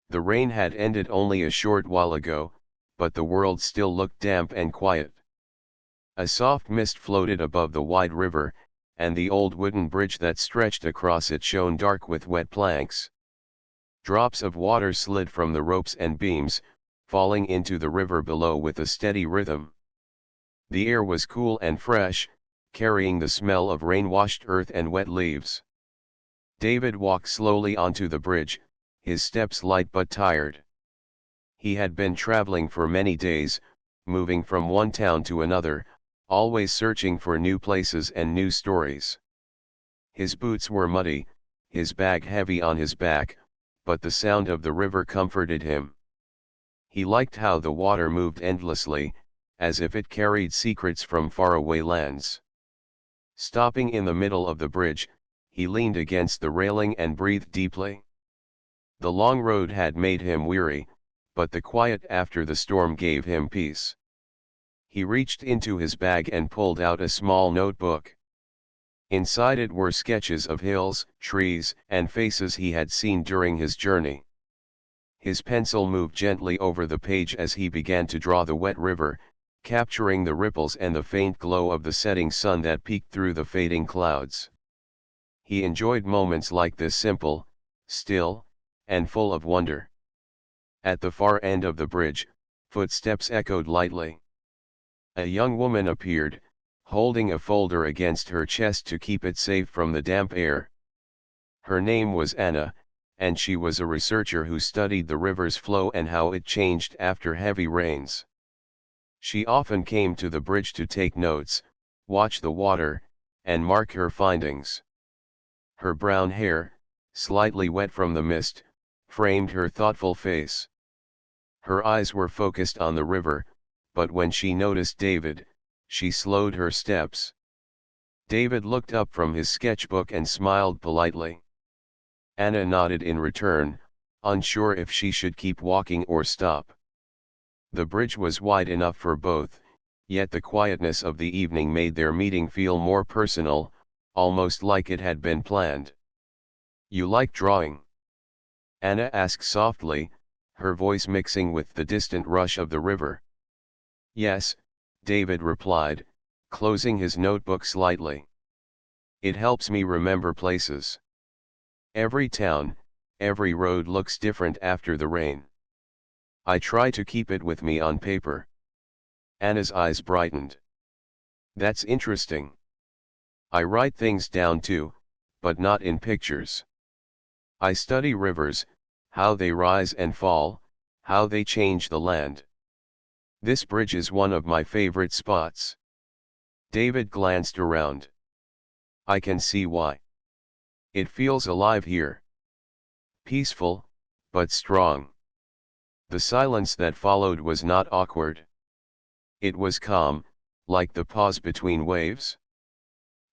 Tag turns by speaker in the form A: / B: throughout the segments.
A: The rain had ended only a short while ago, but the world still looked damp and quiet. A soft mist floated above the wide river, and the old wooden bridge that stretched across it shone dark with wet planks. Drops of water slid from the ropes and beams, falling into the river below with a steady rhythm. The air was cool and fresh, carrying the smell of rain-washed earth and wet leaves. David walked slowly onto the bridge, his steps light but tired. He had been traveling for many days, moving from one town to another, always searching for new places and new stories. His boots were muddy, his bag heavy on his back, but the sound of the river comforted him. He liked how the water moved endlessly, as if it carried secrets from faraway lands. Stopping in the middle of the bridge, he leaned against the railing and breathed deeply. The long road had made him weary, but the quiet after the storm gave him peace. He reached into his bag and pulled out a small notebook. Inside it were sketches of hills, trees, and faces he had seen during his journey. His pencil moved gently over the page as he began to draw the wet river, capturing the ripples and the faint glow of the setting sun that peeked through the fading clouds. He enjoyed moments like this, simple, still, and full of wonder. At the far end of the bridge, footsteps echoed lightly. A young woman appeared, holding a folder against her chest to keep it safe from the damp air. Her name was Anna, and she was a researcher who studied the river's flow and how it changed after heavy rains. She often came to the bridge to take notes, watch the water, and mark her findings. Her brown hair, slightly wet from the mist, framed her thoughtful face. Her eyes were focused on the river, but when she noticed David, she slowed her steps. David looked up from his sketchbook and smiled politely. Anna nodded in return, unsure if she should keep walking or stop. The bridge was wide enough for both, yet the quietness of the evening made their meeting feel more personal, almost like it had been planned. "You like drawing?" Anna asked softly, her voice mixing with the distant rush of the river. "Yes," David replied, closing his notebook slightly. "It helps me remember places. Every town, every road looks different after the rain. I try to keep it with me on paper." Anna's eyes brightened. "That's interesting. I write things down too, but not in pictures. I study rivers, how they rise and fall, how they change the land. This bridge is one of my favorite spots." David glanced around. "I can see why. It feels alive here. Peaceful, but strong." The silence that followed was not awkward. It was calm, like the pause between waves.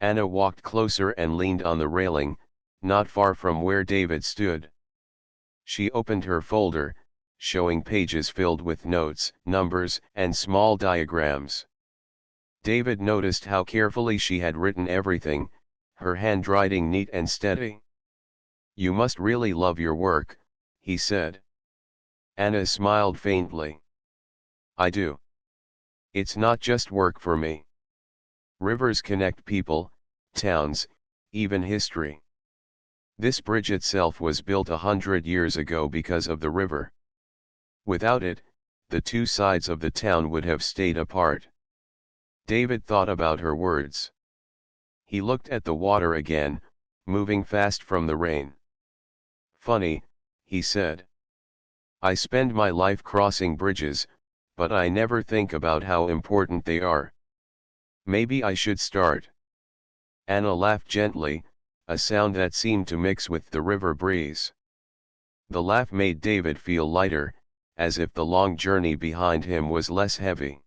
A: Anna walked closer and leaned on the railing, not far from where David stood. She opened her folder, showing pages filled with notes, numbers, and small diagrams. David noticed how carefully she had written everything, her handwriting neat and steady. "You must really love your work," he said. Anna smiled faintly. "I do. It's not just work for me. Rivers connect people, towns, even history. This bridge itself was built 100 years ago because of the river. Without it, the two sides of the town would have stayed apart." David thought about her words. He looked at the water again, moving fast from the rain. "Funny," he said. "I spend my life crossing bridges, but I never think about how important they are. Maybe I should start." Anna laughed gently, a sound that seemed to mix with the river breeze. The laugh made David feel lighter, as if the long journey behind him was less heavy.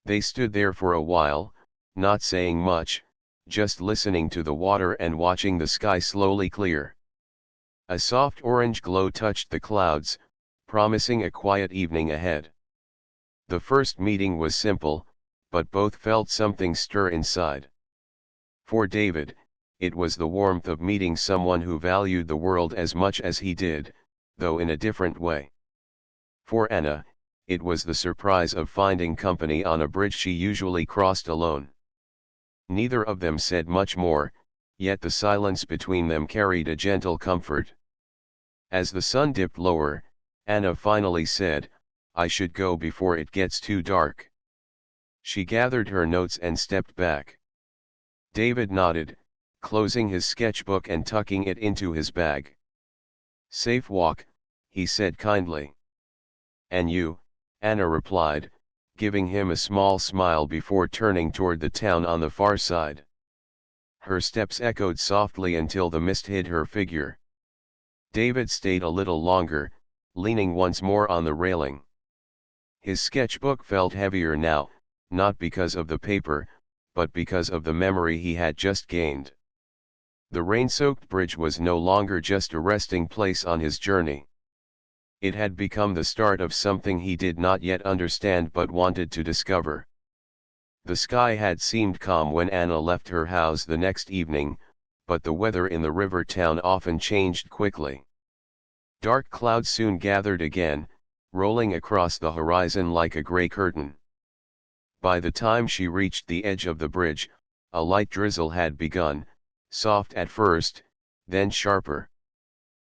A: They stood there for a while, not saying much, just listening to the water and watching the sky slowly clear. A soft orange glow touched the clouds, promising a quiet evening ahead. The first meeting was simple, but both felt something stir inside. For David, it was the warmth of meeting someone who valued the world as much as he did, though in a different way. For Anna, it was the surprise of finding company on a bridge she usually crossed alone. Neither of them said much more, yet the silence between them carried a gentle comfort. As the sun dipped lower, Anna finally said, "I should go before it gets too dark." She gathered her notes and stepped back. David nodded, closing his sketchbook and tucking it into his bag. "Safe walk," he said kindly. "And you?" Anna replied, giving him a small smile before turning toward the town on the far side. Her steps echoed softly until the mist hid her figure. David stayed a little longer, leaning once more on the railing. His sketchbook felt heavier now, not because of the paper, but because of the memory he had just gained. The rain-soaked bridge was no longer just a resting place on his journey. It had become the start of something he did not yet understand but wanted to discover. The sky had seemed calm when Anna left her house the next evening, but the weather in the river town often changed quickly. Dark clouds soon gathered again, rolling across the horizon like a gray curtain. By the time she reached the edge of the bridge, a light drizzle had begun, soft at first, then sharper.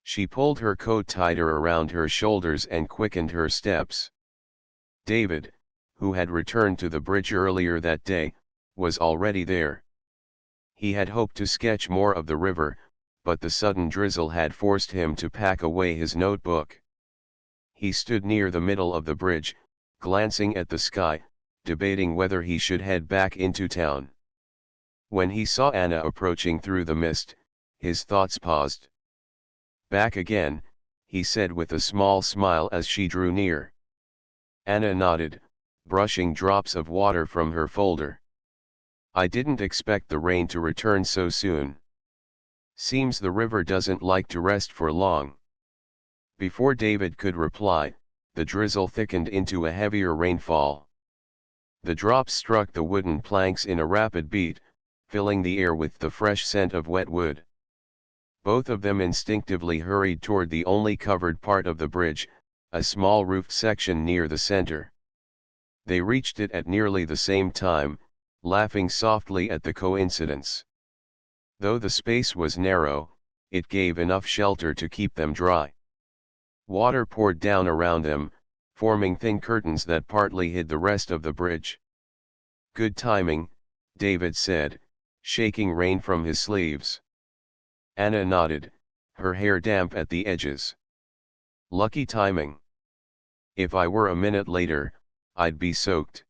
A: She pulled her coat tighter around her shoulders and quickened her steps. David, who had returned to the bridge earlier that day, was already there. He had hoped to sketch more of the river, but the sudden drizzle had forced him to pack away his notebook. He stood near the middle of the bridge, glancing at the sky, debating whether he should head back into town. When he saw Anna approaching through the mist, his thoughts paused. "Back again," he said with a small smile as she drew near. Anna nodded, brushing drops of water from her folder. "I didn't expect the rain to return so soon. Seems the river doesn't like to rest for long." Before David could reply, the drizzle thickened into a heavier rainfall. The drops struck the wooden planks in a rapid beat, filling the air with the fresh scent of wet wood. Both of them instinctively hurried toward the only covered part of the bridge, a small roofed section near the center. They reached it at nearly the same time, laughing softly at the coincidence. Though the space was narrow, it gave enough shelter to keep them dry. Water poured down around them, forming thin curtains that partly hid the rest of the bridge. "Good timing," David said, shaking rain from his sleeves. Anna nodded, her hair damp at the edges. "Lucky timing. If I were a minute later, I'd be soaked."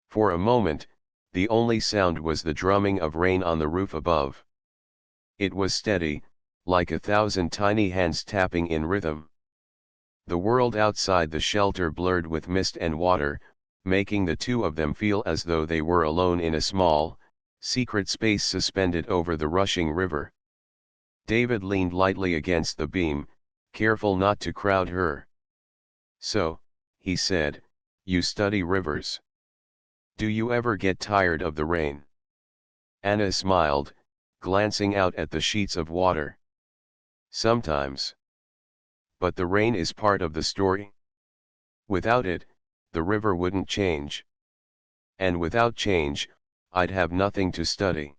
A: For a moment, the only sound was the drumming of rain on the roof above. It was steady, like 1,000 tiny hands tapping in rhythm. The world outside the shelter blurred with mist and water, making the two of them feel as though they were alone in a small, secret space suspended over the rushing river. David leaned lightly against the beam, careful not to crowd her. "So," he said, "you study rivers. Do you ever get tired of the rain?" Anna smiled, glancing out at the sheets of water. "Sometimes. But the rain is part of the story. Without it, the river wouldn't change. And without change, I'd have nothing to study."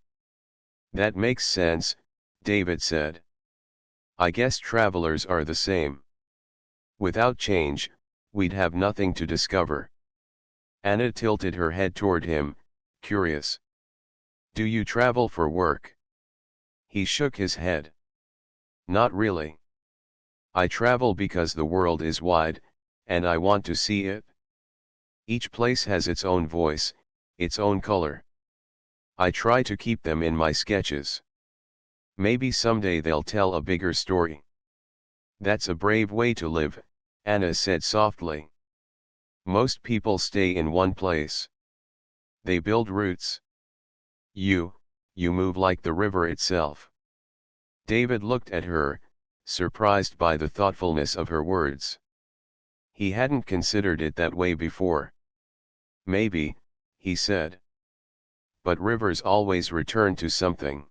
A: "That makes sense," David said. "I guess travelers are the same. Without change, we'd have nothing to discover." Anna tilted her head toward him, curious. "Do you travel for work?" He shook his head. "Not really. I travel because the world is wide, and I want to see it. Each place has its own voice, its own color. I try to keep them in my sketches. Maybe someday they'll tell a bigger story." "That's a brave way to live," Anna said softly. "Most people stay in one place. They build roots. You move like the river itself." David looked at her, surprised by the thoughtfulness of her words. He hadn't considered it that way before. "Maybe," he said. "But rivers always return to something.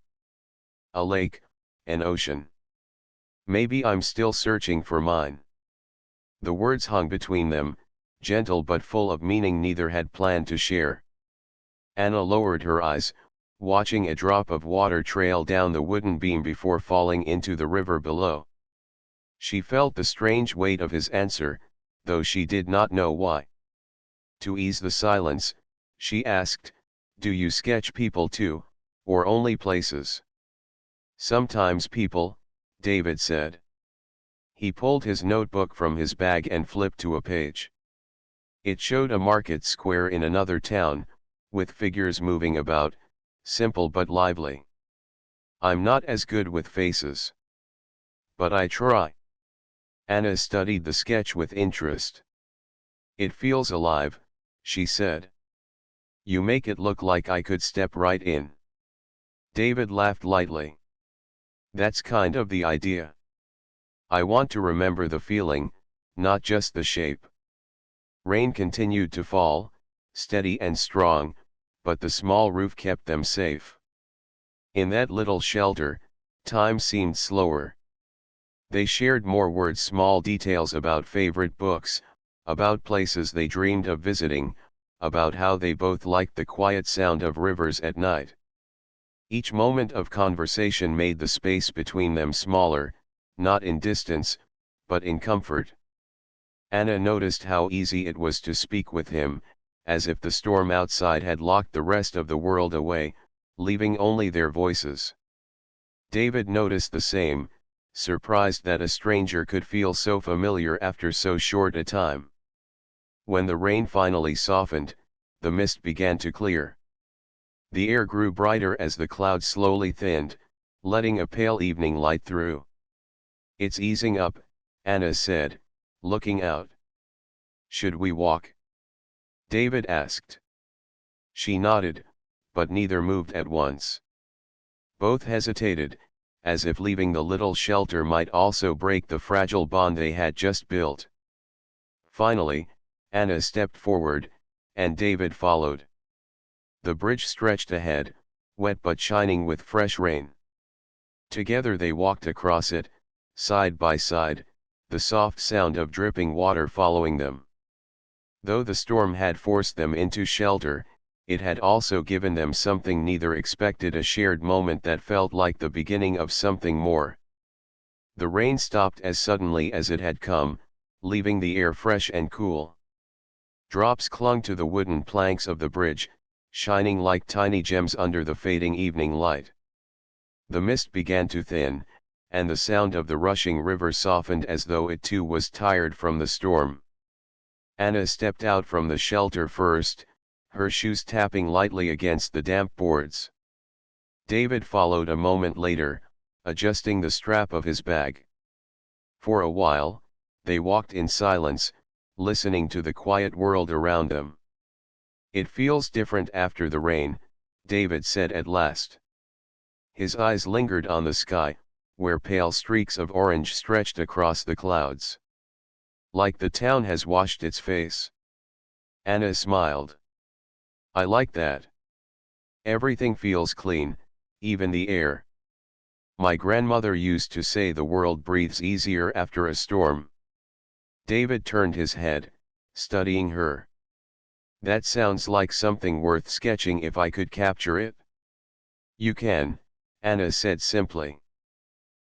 A: A lake, an ocean. Maybe I'm still searching for mine. The words hung between them, gentle but full of meaning neither had planned to share. Anna lowered her eyes, watching a drop of water trail down the wooden beam before falling into the river below. She felt the strange weight of his answer, though she did not know why. To ease the silence, she asked, "Do you sketch people too, or only places?" "Sometimes people," David said. He pulled his notebook from his bag and flipped to a page. It showed a market square in another town, with figures moving about, simple but lively. "I'm not as good with faces. But I try." Anna studied the sketch with interest. "It feels alive," she said. "You make it look like I could step right in." David laughed lightly. "That's kind of the idea. I want to remember the feeling, not just the shape." Rain continued to fall, steady and strong, but the small roof kept them safe. In that little shelter, time seemed slower. They shared more words, small details about favorite books, about places they dreamed of visiting, about how they both liked the quiet sound of rivers at night. Each moment of conversation made the space between them smaller, not in distance, but in comfort. Anna noticed how easy it was to speak with him, as if the storm outside had locked the rest of the world away, leaving only their voices. David noticed the same, surprised that a stranger could feel so familiar after so short a time. When the rain finally softened, the mist began to clear. The air grew brighter as the clouds slowly thinned, letting a pale evening light through. "It's easing up," Anna said, looking out. "Should we walk?" David asked. She nodded, but neither moved at once. Both hesitated, as if leaving the little shelter might also break the fragile bond they had just built. Finally, Anna stepped forward, and David followed. The bridge stretched ahead, wet but shining with fresh rain. Together they walked across it, side by side, the soft sound of dripping water following them. Though the storm had forced them into shelter, it had also given them something neither expected, a shared moment that felt like the beginning of something more. The rain stopped as suddenly as it had come, leaving the air fresh and cool. Drops clung to the wooden planks of the bridge, shining like tiny gems under the fading evening light. The mist began to thin, and the sound of the rushing river softened as though it too was tired from the storm. Anna stepped out from the shelter first, her shoes tapping lightly against the damp boards. David followed a moment later, adjusting the strap of his bag. For a while, they walked in silence, listening to the quiet world around them. "It feels different after the rain," David said at last. His eyes lingered on the sky, where pale streaks of orange stretched across the clouds. "Like the town has washed its face." Anna smiled. "I like that. Everything feels clean, even the air. My grandmother used to say the world breathes easier after a storm." David turned his head, studying her. "That sounds like something worth sketching if I could capture it." "You can," Anna said simply.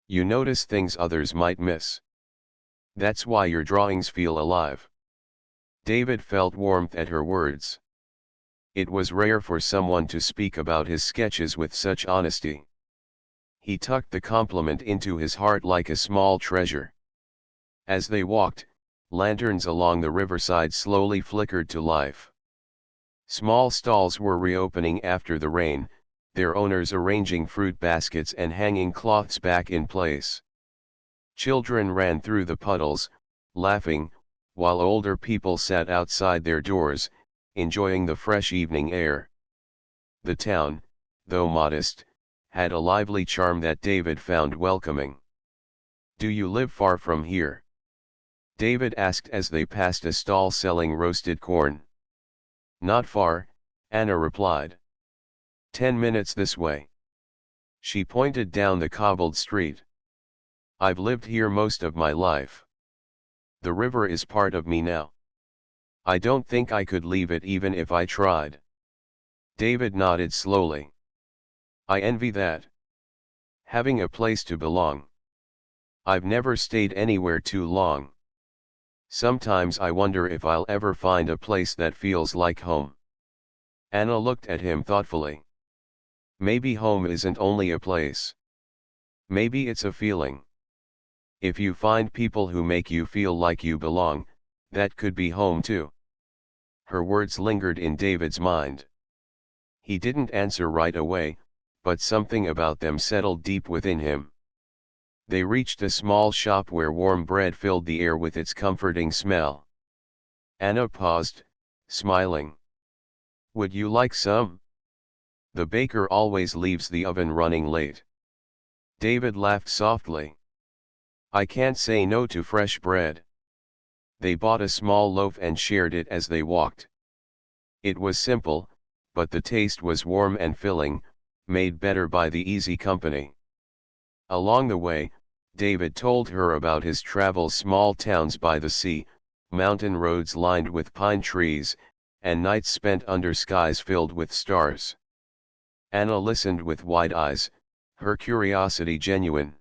A: "You notice things others might miss. That's why your drawings feel alive." David felt warmth at her words. It was rare for someone to speak about his sketches with such honesty. He tucked the compliment into his heart like a small treasure. As they walked, lanterns along the riverside slowly flickered to life. Small stalls were reopening after the rain, their owners arranging fruit baskets and hanging cloths back in place. Children ran through the puddles, laughing, while older people sat outside their doors, enjoying the fresh evening air. The town, though modest, had a lively charm that David found welcoming. "Do you live far from here?" David asked as they passed a stall selling roasted corn. "Not far," Anna replied. 10 minutes this way." She pointed down the cobbled street. I've lived here most of my life. The river is part of me now. I don't think I could leave it even if I tried. David nodded slowly. I envy that. Having a place to belong. I've never stayed anywhere too long. Sometimes I wonder if I'll ever find a place that feels like home. Anna looked at him thoughtfully. Maybe home isn't only a place. Maybe it's a feeling. If you find people who make you feel like you belong, that could be home too. Her words lingered in David's mind. He didn't answer right away, but something about them settled deep within him. They reached a small shop where warm bread filled the air with its comforting smell. Anna paused, smiling. Would you like some? The baker always leaves the oven running late. David laughed softly. I can't say no to fresh bread. They bought a small loaf and shared it as they walked. It was simple, but the taste was warm and filling, made better by the easy company. Along the way, David told her about his travels, small towns by the sea, mountain roads lined with pine trees, and nights spent under skies filled with stars. Anna listened with wide eyes, her curiosity genuine.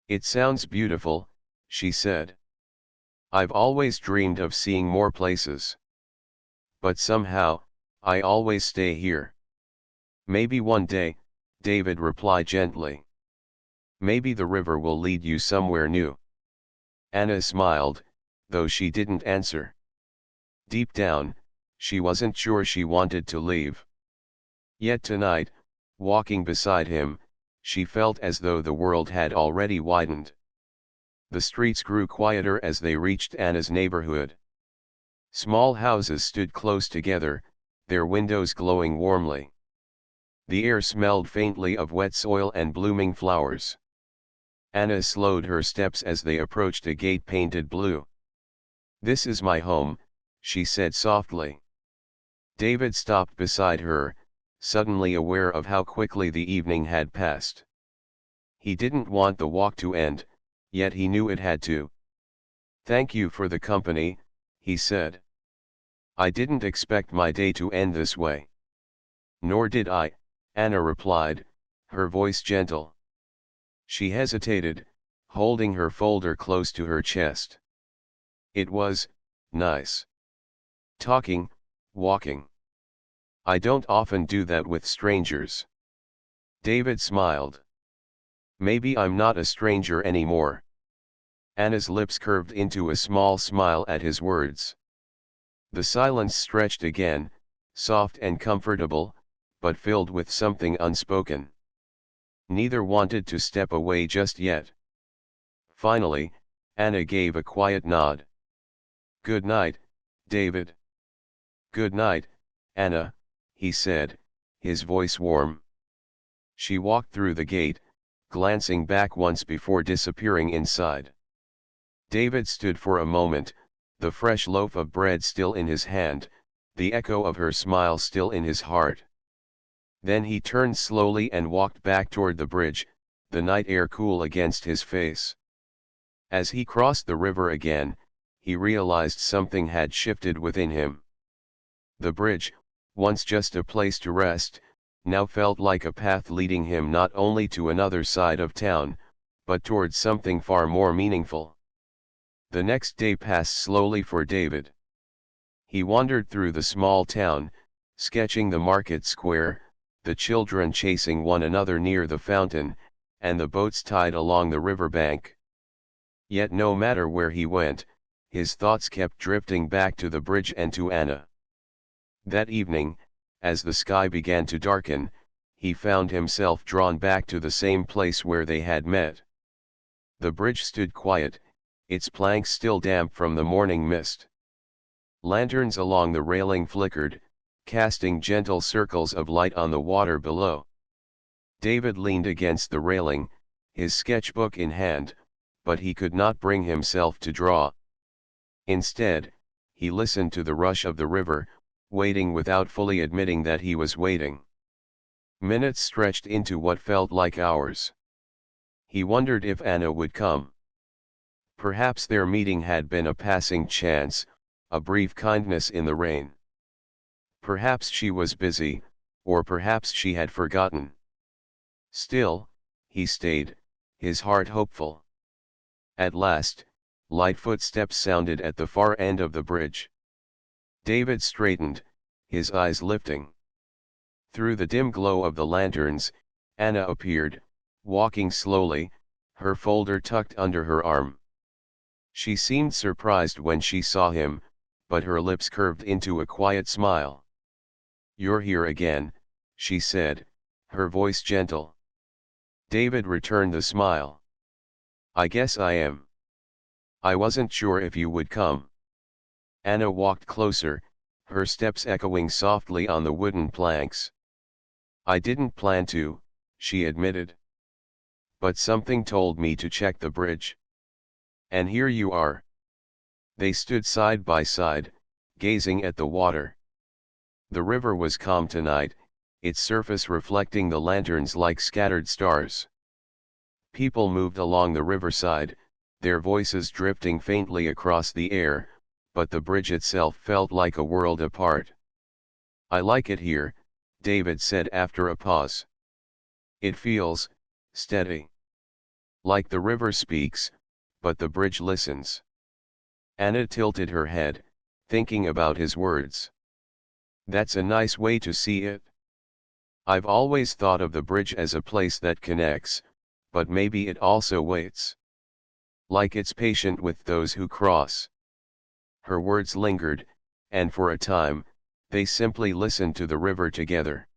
A: It sounds beautiful, she said. I've always dreamed of seeing more places. But somehow, I always stay here. Maybe one day, David replied gently. Maybe the river will lead you somewhere new. Anna smiled, though she didn't answer. Deep down, she wasn't sure she wanted to leave. Yet tonight, walking beside him, she felt as though the world had already widened. The streets grew quieter as they reached Anna's neighborhood. Small houses stood close together, their windows glowing warmly. The air smelled faintly of wet soil and blooming flowers. Anna slowed her steps as they approached a gate painted blue. This is my home, she said softly. David stopped beside her, suddenly aware of how quickly the evening had passed. He didn't want the walk to end, yet he knew it had to. Thank you for the company, he said. I didn't expect my day to end this way. Nor did I, Anna replied, her voice gentle. She hesitated, holding her folder close to her chest. It was nice. Talking, walking. I don't often do that with strangers. David smiled. Maybe I'm not a stranger anymore. Anna's lips curved into a small smile at his words. The silence stretched again, soft and comfortable, but filled with something unspoken. Neither wanted to step away just yet. Finally, Anna gave a quiet nod. Good night, David. Good night, Anna, he said, his voice warm. She walked through the gate, glancing back once before disappearing inside. David stood for a moment, the fresh loaf of bread still in his hand, the echo of her smile still in his heart. Then he turned slowly and walked back toward the bridge, the night air cool against his face. As he crossed the river again, he realized something had shifted within him. The bridge, once just a place to rest, now felt like a path leading him not only to another side of town, but towards something far more meaningful. The next day passed slowly for David. He wandered through the small town, sketching the market square, the children chasing one another near the fountain, and the boats tied along the riverbank. Yet no matter where he went, his thoughts kept drifting back to the bridge and to Anna. That evening, as the sky began to darken, he found himself drawn back to the same place where they had met. The bridge stood quiet, its planks still damp from the morning mist. Lanterns along the railing flickered, casting gentle circles of light on the water below. David leaned against the railing, his sketchbook in hand, but he could not bring himself to draw. Instead, he listened to the rush of the river, waiting without fully admitting that he was waiting. Minutes stretched into what felt like hours. He wondered if Anna would come. Perhaps their meeting had been a passing chance, a brief kindness in the rain. Perhaps she was busy, or perhaps she had forgotten. Still, he stayed, his heart hopeful. At last, light footsteps sounded at the far end of the bridge. David straightened, his eyes lifting. Through the dim glow of the lanterns, Anna appeared, walking slowly, her folder tucked under her arm. She seemed surprised when she saw him, but her lips curved into a quiet smile. "You're here again," she said, her voice gentle. David returned the smile. "I guess I am. I wasn't sure if you would come." Anna walked closer, her steps echoing softly on the wooden planks. "I didn't plan to," she admitted. "But something told me to check the bridge. And here you are." They stood side by side, gazing at the water. The river was calm tonight, its surface reflecting the lanterns like scattered stars. People moved along the riverside, their voices drifting faintly across the air, but the bridge itself felt like a world apart. "I like it here," David said after a pause. "It feels steady. Like the river speaks, but the bridge listens." Anna tilted her head, thinking about his words. "That's a nice way to see it. I've always thought of the bridge as a place that connects, but maybe it also waits. Like it's patient with those who cross." Her words lingered, and for a time, they simply listened to the river together.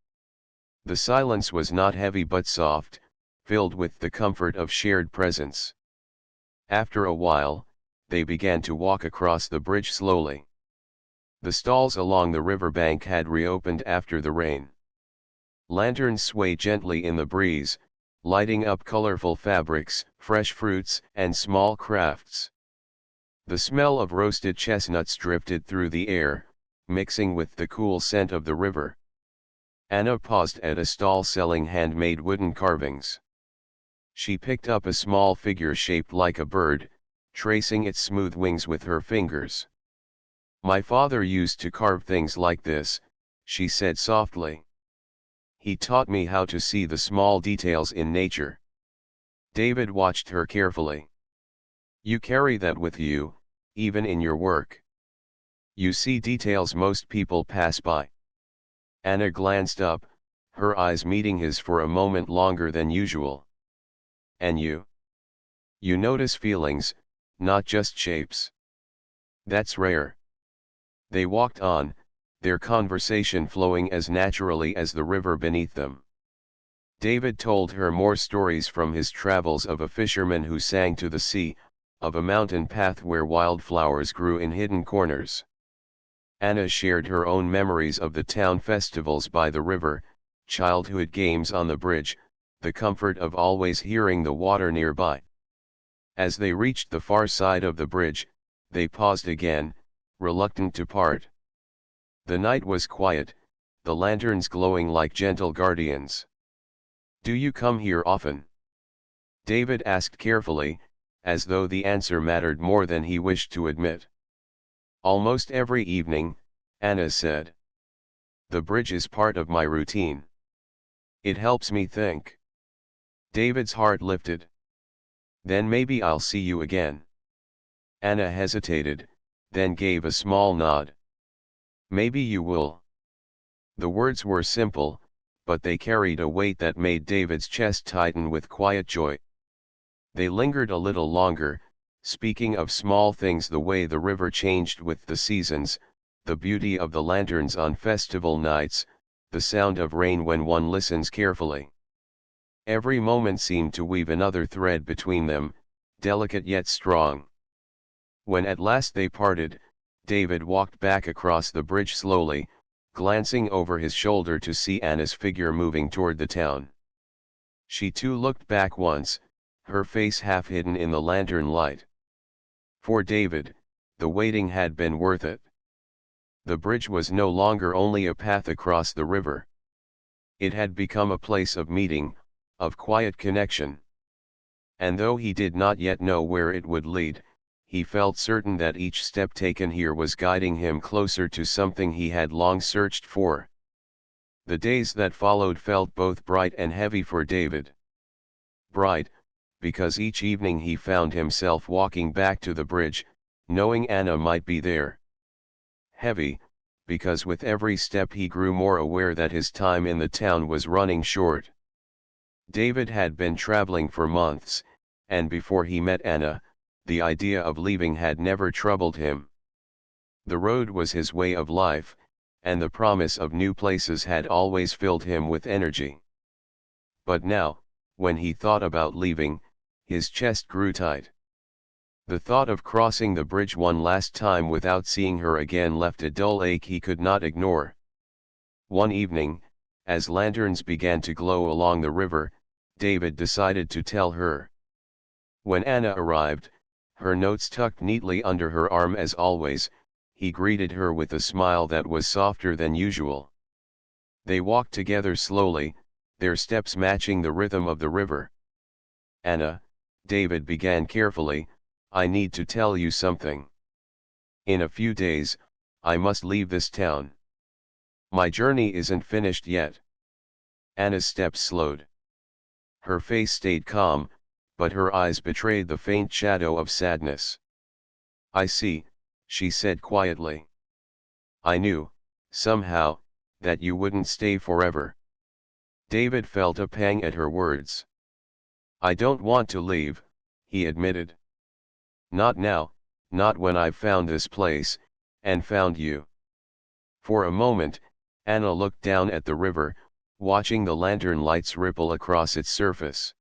A: The silence was not heavy but soft, filled with the comfort of shared presence. After a while, they began to walk across the bridge slowly. The stalls along the riverbank had reopened after the rain. Lanterns swayed gently in the breeze, lighting up colorful fabrics, fresh fruits, and small crafts. The smell of roasted chestnuts drifted through the air, mixing with the cool scent of the river. Anna paused at a stall selling handmade wooden carvings. She picked up a small figure shaped like a bird, tracing its smooth wings with her fingers. "My father used to carve things like this," she said softly. "He taught me how to see the small details in nature." David watched her carefully. "You carry that with you, even in your work. You see details most people pass by." Anna glanced up, her eyes meeting his for a moment longer than usual. "And you? You notice feelings, not just shapes." "That's rare." They walked on, their conversation flowing as naturally as the river beneath them. David told her more stories from his travels of a fisherman who sang to the sea, of a mountain path where wildflowers grew in hidden corners. Anna shared her own memories of the town festivals by the river, childhood games on the bridge, the comfort of always hearing the water nearby. As they reached the far side of the bridge, they paused again, reluctant to part. The night was quiet, the lanterns glowing like gentle guardians. "Do you come here often?" David asked carefully, as though the answer mattered more than he wished to admit. "Almost every evening," Anna said. "The bridge is part of my routine. It helps me think." David's heart lifted. "Then maybe I'll see you again." Anna hesitated, then gave a small nod. "Maybe you will." The words were simple, but they carried a weight that made David's chest tighten with quiet joy. They lingered a little longer, speaking of small things, the way the river changed with the seasons, the beauty of the lanterns on festival nights, the sound of rain when one listens carefully. Every moment seemed to weave another thread between them, delicate yet strong. When at last they parted, David walked back across the bridge slowly, glancing over his shoulder to see Anna's figure moving toward the town. She too looked back once, her face half hidden in the lantern light. For David, the waiting had been worth it. The bridge was no longer only a path across the river. It had become a place of meeting, of quiet connection. And though he did not yet know where it would lead, he felt certain that each step taken here was guiding him closer to something he had long searched for. The days that followed felt both bright and heavy for David. Bright, because each evening he found himself walking back to the bridge, knowing Anna might be there. Heavy, because with every step he grew more aware that his time in the town was running short. David had been traveling for months, and before he met Anna, the idea of leaving had never troubled him. The road was his way of life, and the promise of new places had always filled him with energy. But now, when he thought about leaving, his chest grew tight. The thought of crossing the bridge one last time without seeing her again left a dull ache he could not ignore. One evening, as lanterns began to glow along the river, David decided to tell her. When Anna arrived, her notes tucked neatly under her arm as always, he greeted her with a smile that was softer than usual. They walked together slowly, their steps matching the rhythm of the river. Anna, David began carefully, I need to tell you something. In a few days, I must leave this town. My journey isn't finished yet. Anna's steps slowed. Her face stayed calm, but her eyes betrayed the faint shadow of sadness. I see, she said quietly. I knew, somehow, that you wouldn't stay forever. David felt a pang at her words. I don't want to leave, he admitted. Not now, not when I've found this place, and found you. For a moment, Anna looked down at the river, watching the lantern lights ripple across its surface.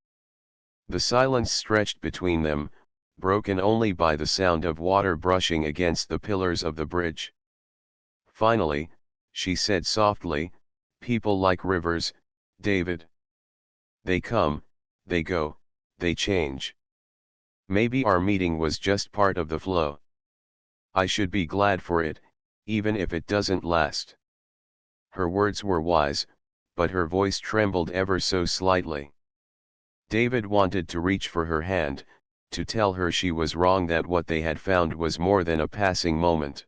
A: The silence stretched between them, broken only by the sound of water brushing against the pillars of the bridge. Finally, she said softly, people like rivers, David. They come, they go, they change. Maybe our meeting was just part of the flow. I should be glad for it, even if it doesn't last. Her words were wise, but her voice trembled ever so slightly. David wanted to reach for her hand, to tell her she was wrong, that what they had found was more than a passing moment.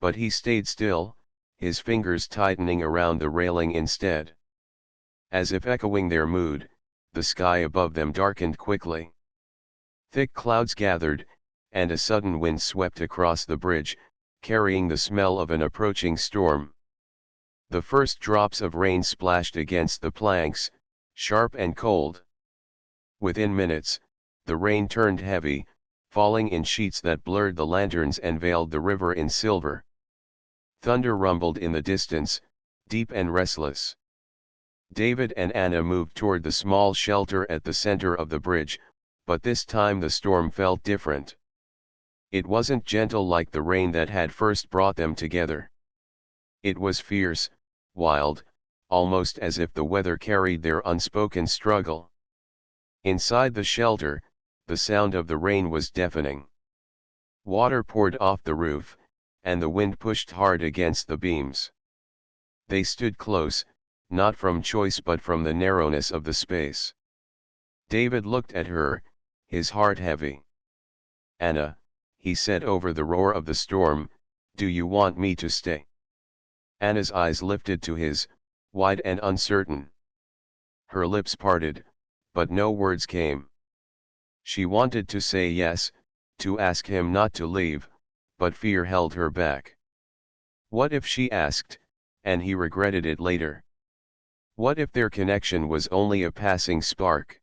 A: But he stayed still, his fingers tightening around the railing instead. As if echoing their mood, the sky above them darkened quickly. Thick clouds gathered, and a sudden wind swept across the bridge, carrying the smell of an approaching storm. The first drops of rain splashed against the planks, sharp and cold. Within minutes, the rain turned heavy, falling in sheets that blurred the lanterns and veiled the river in silver. Thunder rumbled in the distance, deep and restless. David and Anna moved toward the small shelter at the center of the bridge, but this time the storm felt different. It wasn't gentle like the rain that had first brought them together. It was fierce, wild, almost as if the weather carried their unspoken struggle. Inside the shelter, the sound of the rain was deafening. Water poured off the roof, and the wind pushed hard against the beams. They stood close, not from choice but from the narrowness of the space. David looked at her, his heart heavy. Anna, he said over the roar of the storm, do you want me to stay? Anna's eyes lifted to his, wide and uncertain. Her lips parted, but no words came. She wanted to say yes, to ask him not to leave, but fear held her back. What if she asked, and he regretted it later? What if their connection was only a passing spark?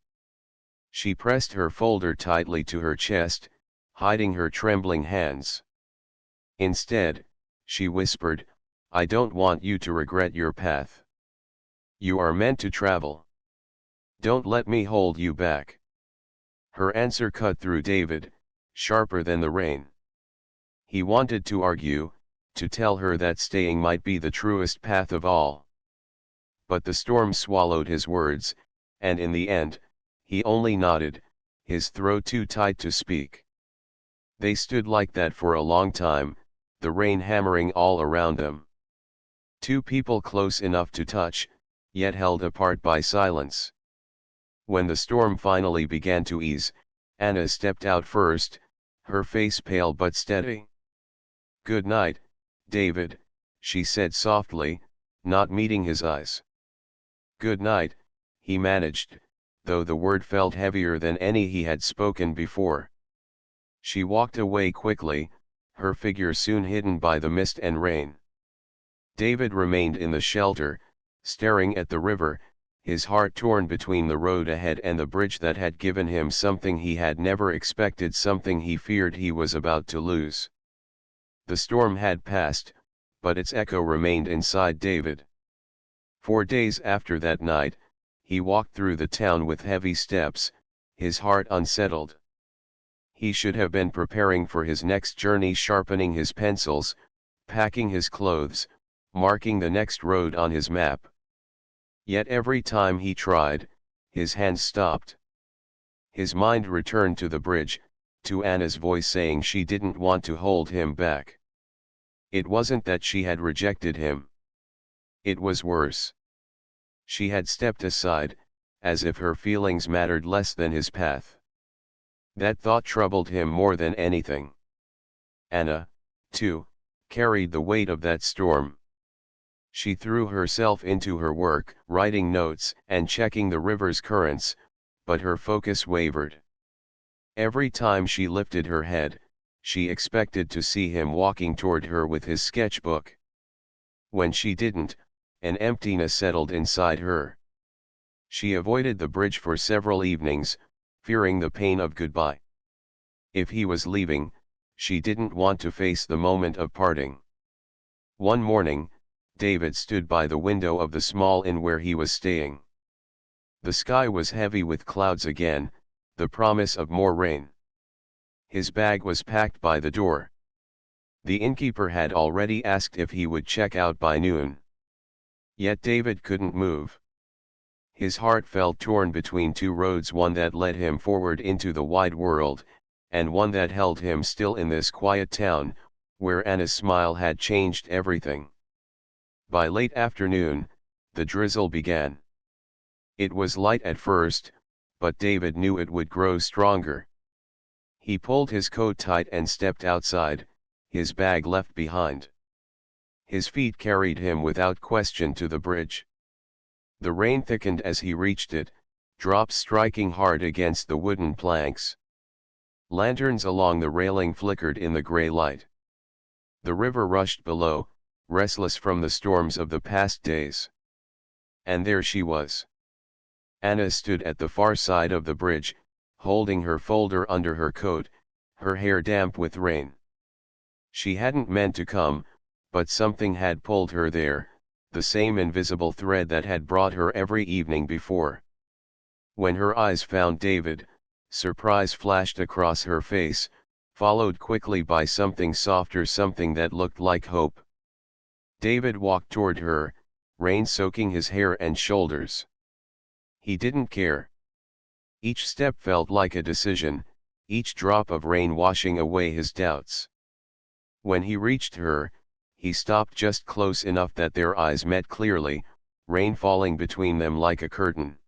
A: She pressed her folder tightly to her chest, hiding her trembling hands. Instead, she whispered, I don't want you to regret your path. You are meant to travel. Don't let me hold you back. Her answer cut through David, sharper than the rain. He wanted to argue, to tell her that staying might be the truest path of all. But the storm swallowed his words, and in the end, he only nodded, his throat too tight to speak. They stood like that for a long time, the rain hammering all around them. Two people close enough to touch, yet held apart by silence. When the storm finally began to ease, Anna stepped out first, her face pale but steady. "Good night, David," she said softly, not meeting his eyes. "Good night," he managed, though the word felt heavier than any he had spoken before. She walked away quickly, her figure soon hidden by the mist and rain. David remained in the shelter, staring at the river, his heart torn between the road ahead and the bridge that had given him something he had never expected, something he feared he was about to lose. The storm had passed, but its echo remained inside David. 4 days after that night, he walked through the town with heavy steps, his heart unsettled. He should have been preparing for his next journey, sharpening his pencils, packing his clothes, marking the next road on his map. Yet every time he tried, his hands stopped. His mind returned to the bridge, to Anna's voice saying she didn't want to hold him back. It wasn't that she had rejected him. It was worse. She had stepped aside, as if her feelings mattered less than his path. That thought troubled him more than anything. Anna, too, carried the weight of that storm. She threw herself into her work, writing notes and checking the river's currents, but her focus wavered. Every time she lifted her head, she expected to see him walking toward her with his sketchbook. When she didn't, an emptiness settled inside her. She avoided the bridge for several evenings, fearing the pain of goodbye. If he was leaving, she didn't want to face the moment of parting. One morning, David stood by the window of the small inn where he was staying. The sky was heavy with clouds again, the promise of more rain. His bag was packed by the door. The innkeeper had already asked if he would check out by noon. Yet David couldn't move. His heart felt torn between two roads, one that led him forward into the wide world, and one that held him still in this quiet town, where Anna's smile had changed everything. By late afternoon, the drizzle began. It was light at first, but David knew it would grow stronger. He pulled his coat tight and stepped outside, his bag left behind. His feet carried him without question to the bridge. The rain thickened as he reached it, drops striking hard against the wooden planks. Lanterns along the railing flickered in the gray light. The river rushed below, restless from the storms of the past days. And there she was. Anna stood at the far side of the bridge, holding her folder under her coat, her hair damp with rain. She hadn't meant to come, but something had pulled her there, the same invisible thread that had brought her every evening before. When her eyes found David, surprise flashed across her face, followed quickly by something softer, something that looked like hope. David walked toward her, rain soaking his hair and shoulders. He didn't care. Each step felt like a decision, each drop of rain washing away his doubts. When he reached her, he stopped just close enough that their eyes met clearly, rain falling between them like a curtain.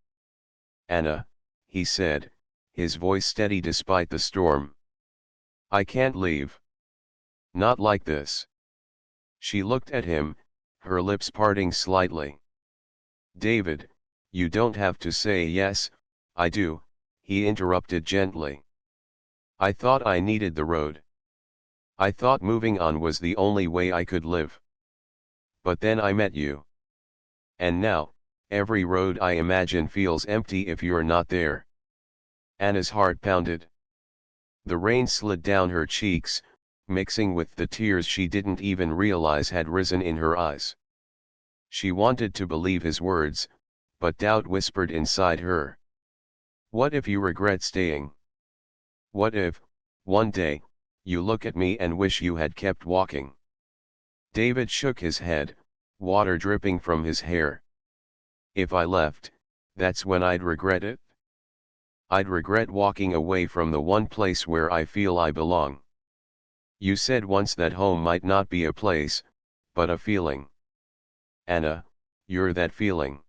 A: "Anna," he said, his voice steady despite the storm. "I can't leave. Not like this." She looked at him, her lips parting slightly. "David, you don't have to say yes, I do," he interrupted gently. "I thought I needed the road. I thought moving on was the only way I could live. But then I met you. And now, every road I imagine feels empty if you're not there." Anna's heart pounded. The rain slid down her cheeks, mixing with the tears she didn't even realize had risen in her eyes. She wanted to believe his words, but doubt whispered inside her. What if you regret staying? What if, one day, you look at me and wish you had kept walking? David shook his head, water dripping from his hair. "If I left, that's when I'd regret it. I'd regret walking away from the one place where I feel I belong. You said once that home might not be a place, but a feeling. Anna, you're that feeling."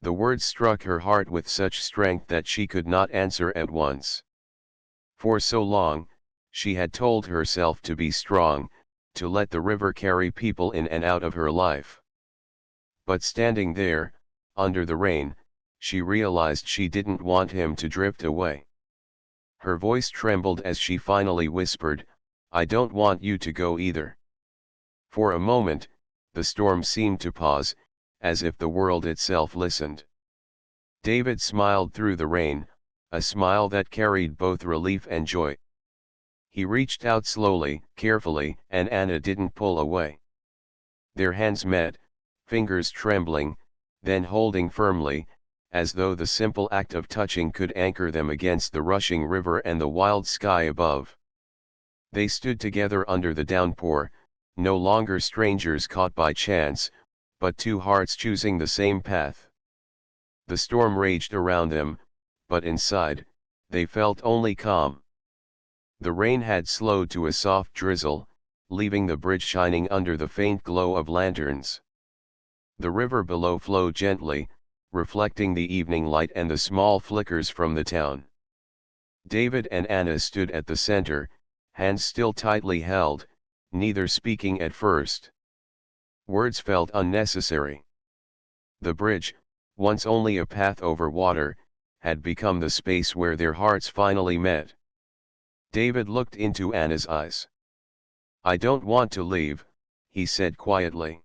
A: The words struck her heart with such strength that she could not answer at once. For so long, she had told herself to be strong, to let the river carry people in and out of her life. But standing there, under the rain, she realized she didn't want him to drift away. Her voice trembled as she finally whispered, "I don't want you to go either." For a moment, the storm seemed to pause, as if the world itself listened. David smiled through the rain, a smile that carried both relief and joy. He reached out slowly, carefully, and Anna didn't pull away. Their hands met, fingers trembling, then holding firmly, as though the simple act of touching could anchor them against the rushing river and the wild sky above. They stood together under the downpour, no longer strangers caught by chance, but two hearts choosing the same path. The storm raged around them, but inside, they felt only calm. The rain had slowed to a soft drizzle, leaving the bridge shining under the faint glow of lanterns. The river below flowed gently, reflecting the evening light and the small flickers from the town. David and Anna stood at the center, hands still tightly held, neither speaking at first. Words felt unnecessary. The bridge, once only a path over water, had become the space where their hearts finally met. David looked into Anna's eyes. "I don't want to leave," he said quietly.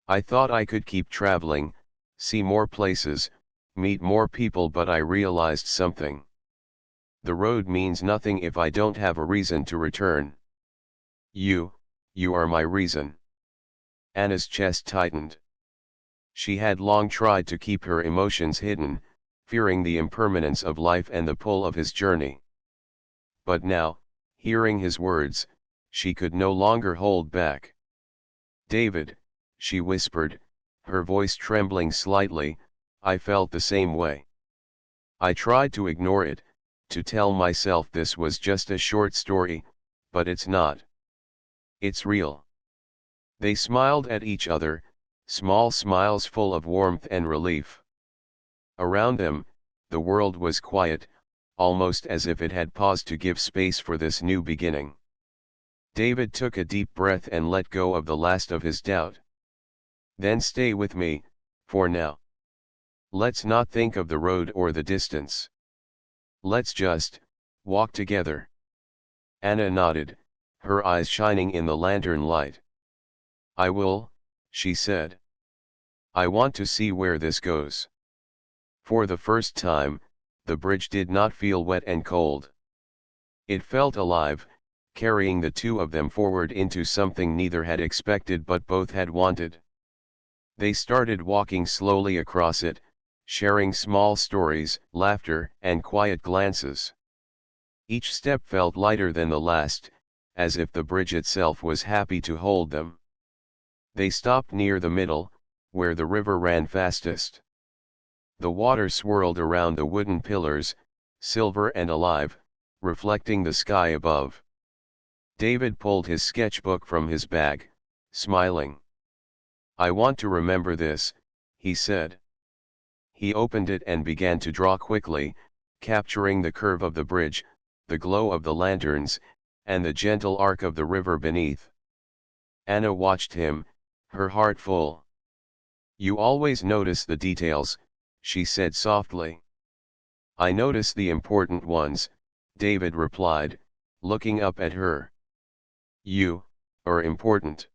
A: "I thought I could keep traveling, see more places, meet more people, but I realized something. The road means nothing if I don't have a reason to return. You are my reason." Anna's chest tightened. She had long tried to keep her emotions hidden, fearing the impermanence of life and the pull of his journey. But now, hearing his words, she could no longer hold back. "David," she whispered, her voice trembling slightly, "I felt the same way. I tried to ignore it, to tell myself this was just a short story, but it's not. It's real." They smiled at each other, small smiles full of warmth and relief. Around them, the world was quiet, almost as if it had paused to give space for this new beginning. David took a deep breath and let go of the last of his doubt. "Then stay with me, for now. Let's not think of the road or the distance. Let's just walk together." Anna nodded, her eyes shining in the lantern light. "I will," she said. "I want to see where this goes." For the first time, the bridge did not feel wet and cold. It felt alive, carrying the two of them forward into something neither had expected but both had wanted. They started walking slowly across it, sharing small stories, laughter, and quiet glances. Each step felt lighter than the last, as if the bridge itself was happy to hold them. They stopped near the middle, where the river ran fastest. The water swirled around the wooden pillars, silver and alive, reflecting the sky above. David pulled his sketchbook from his bag, smiling. "I want to remember this," he said. He opened it and began to draw quickly, capturing the curve of the bridge, the glow of the lanterns, and the gentle arc of the river beneath. Anna watched him, her heart full. "You always notice the details," she said softly. "I notice the important ones," David replied, looking up at her. "You are important."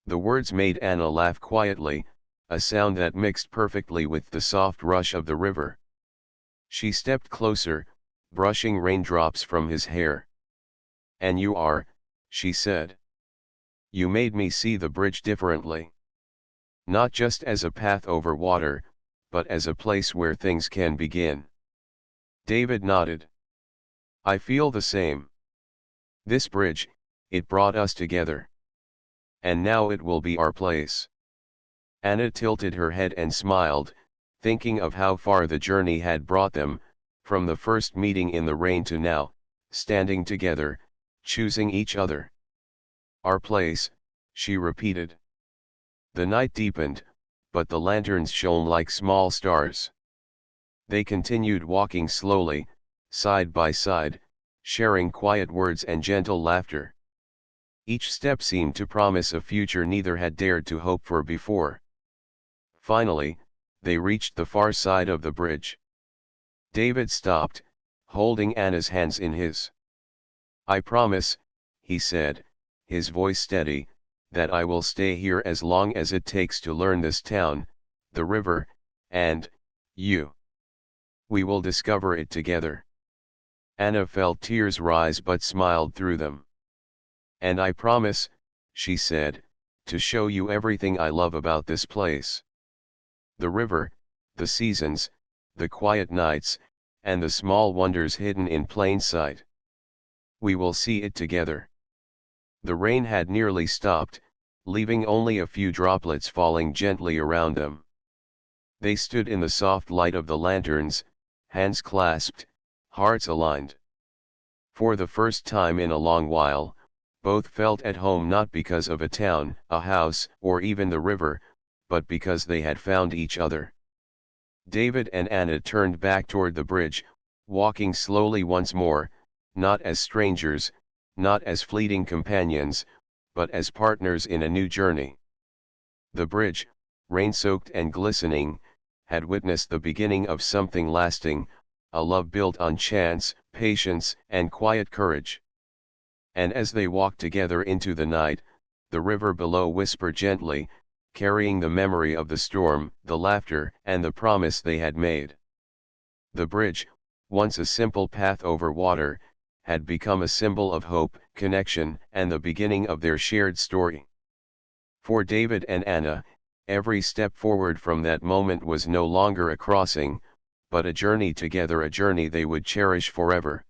A: The words made Anna laugh quietly, a sound that mixed perfectly with the soft rush of the river. She stepped closer, brushing raindrops from his hair. "And you are," she said. "You made me see the bridge differently. Not just as a path over water, but as a place where things can begin." David nodded. "I feel the same. This bridge, it brought us together. And now it will be our place." Anna tilted her head and smiled, thinking of how far the journey had brought them, from the first meeting in the rain to now, standing together, choosing each other. "Our place," she repeated. The night deepened, but the lanterns shone like small stars. They continued walking slowly, side by side, sharing quiet words and gentle laughter. Each step seemed to promise a future neither had dared to hope for before. Finally, they reached the far side of the bridge. David stopped, holding Anna's hands in his. "I promise," he said, his voice steady, "that I will stay here as long as it takes to learn this town, the river, and you. We will discover it together." Anna felt tears rise but smiled through them. "And I promise," she said, "to show you everything I love about this place. The river, the seasons, the quiet nights, and the small wonders hidden in plain sight. We will see it together." The rain had nearly stopped, leaving only a few droplets falling gently around them. They stood in the soft light of the lanterns, hands clasped, hearts aligned. For the first time in a long while, both felt at home not because of a town, a house, or even the river, but because they had found each other. David and Anna turned back toward the bridge, walking slowly once more, not as strangers, not as fleeting companions, but as partners in a new journey. The bridge, rain-soaked and glistening, had witnessed the beginning of something lasting, a love built on chance, patience, and quiet courage. And as they walked together into the night, the river below whispered gently, carrying the memory of the storm, the laughter, and the promise they had made. The bridge, once a simple path over water, had become a symbol of hope, connection, and the beginning of their shared story. For David and Anna, every step forward from that moment was no longer a crossing, but a journey together, a journey they would cherish forever.